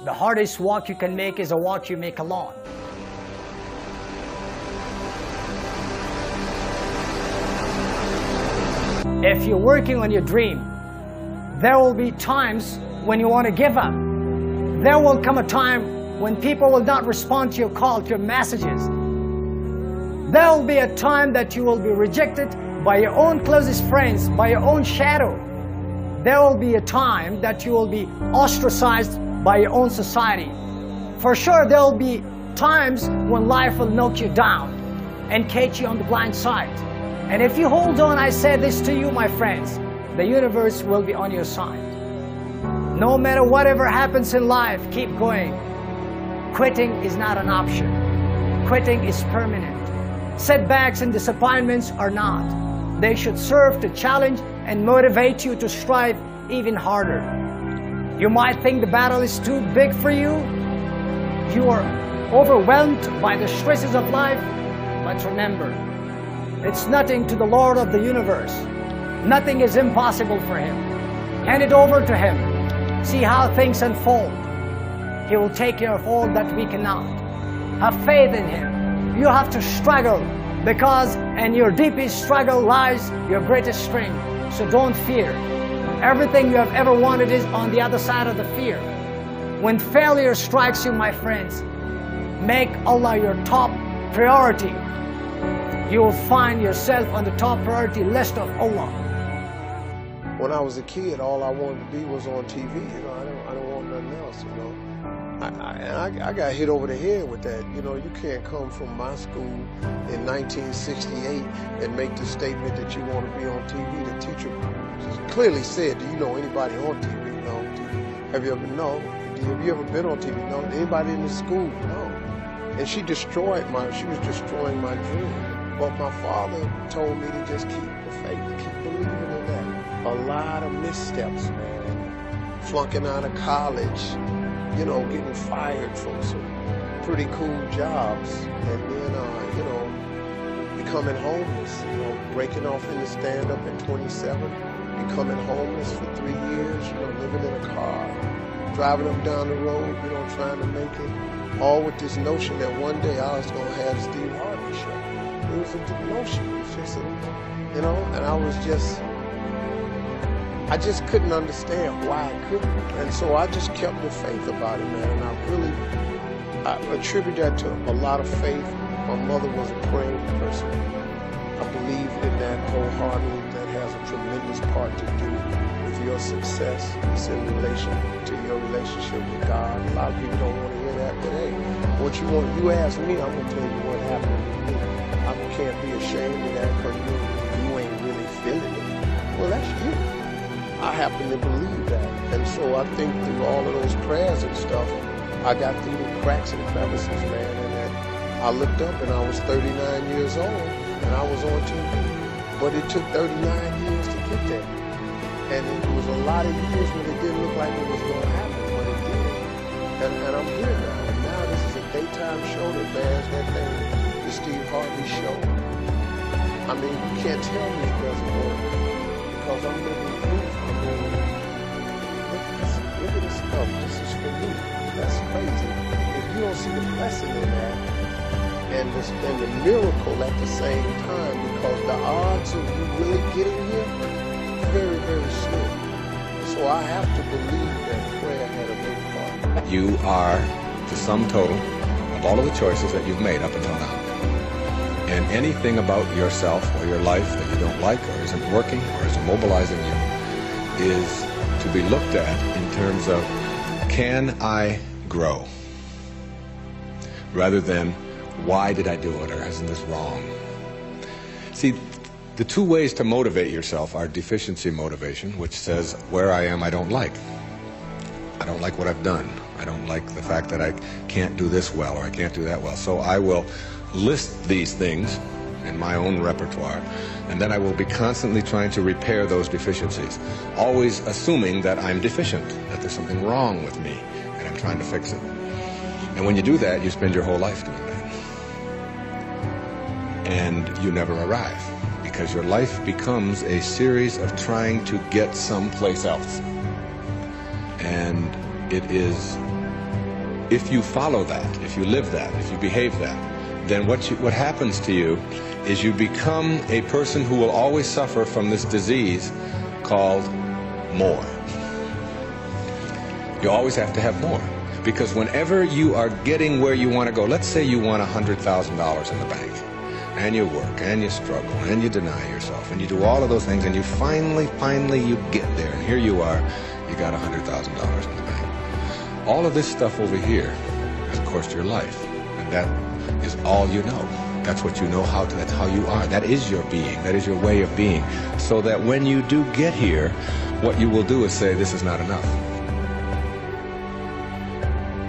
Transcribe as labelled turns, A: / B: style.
A: The hardest walk you can make is a walk you make alone. If you're working on your dream, there will be times when you want to give up. There will come a time when people will not respond to your call, to your messages. There will be a time that you will be rejected by your own closest friends, by your own shadow. There will be a time that you will be ostracized by your own society. For sure, there will be times when life will knock you down and catch you on the blind side. And if you hold on, I say this to you, my friends, the universe will be on your side. No matter whatever happens in life, keep going. Quitting is not an option. Quitting is permanent. Setbacks and disappointments are not. They should serve to challenge and motivate you to strive even harder. You might think the battle is too big for you. You are overwhelmed by the stresses of life, but remember, it's nothing to the Lord of the universe. Nothing is impossible for Him. Hand it over to Him. See how things unfold. He will take care of all that we cannot. Have faith in Him. You have to struggle, because in your deepest struggle lies your greatest strength. So don't fear. Everything you have ever wanted is on the other side of the fear. When failure strikes you, my friends, make Allah your top priority. You will find yourself on the top priority list of Allah.
B: When I was a kid, all I wanted to be was on TV. You know, I don't want nothing else. You know, I got hit over the head with that. You know, you can't come from my school in 1968 and make the statement that you want to be on TV. The teacher clearly said, "Do you know anybody on TV?" No. Have you ever Have you ever been on TV? No. Anybody in the school? No. And she was destroying my dream. But my father told me to just keep the faith, keep believing in that. A lot of missteps, man. Flunking out of college, you know, getting fired from some pretty cool jobs, and then, you know, becoming homeless, you know, breaking off into stand-up at 27, becoming homeless for 3 years, you know, living in a car, driving up down the road, you know, trying to make it, all with this notion that one day I was going to have Steve Harvey show. It was a notion. It's just you know, and I just couldn't understand why I couldn't. And so I just kept the faith about it, man. And I attribute that to a lot of faith. My mother was a praying person. I believe in that wholeheartedly. That has a tremendous part to do with your success. It's in relation to your relationship with God. A lot of people don't want to hear that, but hey, what you ask me, I'm gonna tell you what happened to me. I can't be ashamed of that because you ain't really feeling it. Well, that's you. I happen to believe that. And so I think through all of those prayers and stuff, I got through the cracks and crevices, man. And then I looked up and I was 39 years old and I was on TV. But it took 39 years to get there. And it was a lot of years when it didn't look like it was going to happen, but it did. And I'm here now. And now this is a daytime show that bears that thing. The Steve Harvey Show. I mean, you can't tell me it doesn't work because I'm living proof. Look at this stuff. This is for me. That's crazy. If you don't see the blessing in that and the miracle at the same time, because the odds of you really getting here very, very slim. So I have to believe that prayer had a big part.
C: You are the sum total of all of the choices that you've made up until now. And anything about yourself or your life that you don't like or isn't working or is immobilizing you is to be looked at in terms of, can I grow? Rather than, why did I do it, or isn't this wrong? See, the two ways to motivate yourself are deficiency motivation, which says, where I am I don't like. I don't like what I've done. I don't like the fact that I can't do this well or I can't do that well. So I will list these things in my own repertoire, and then I will be constantly trying to repair those deficiencies, always assuming that I'm deficient, that there's something wrong with me, and I'm trying to fix it. And when you do that, you spend your whole life doing that. And you never arrive, because your life becomes a series of trying to get someplace else. And it is if you follow that, if you live that, if you behave that, then what happens to you is you become a person who will always suffer from this disease called more. You always have to have more. Because whenever you are getting where you want to go, let's say you want $100,000 in the bank, and you work, and you struggle, and you deny yourself, and you do all of those things, and you finally you get there, and here you are, you got $100,000 in the bank. All of this stuff over here has cost your life, and that is all you know. That's what you know how to, that's how you are. That is your being, that is your way of being. So that when you do get here, what you will do is say, this is not enough.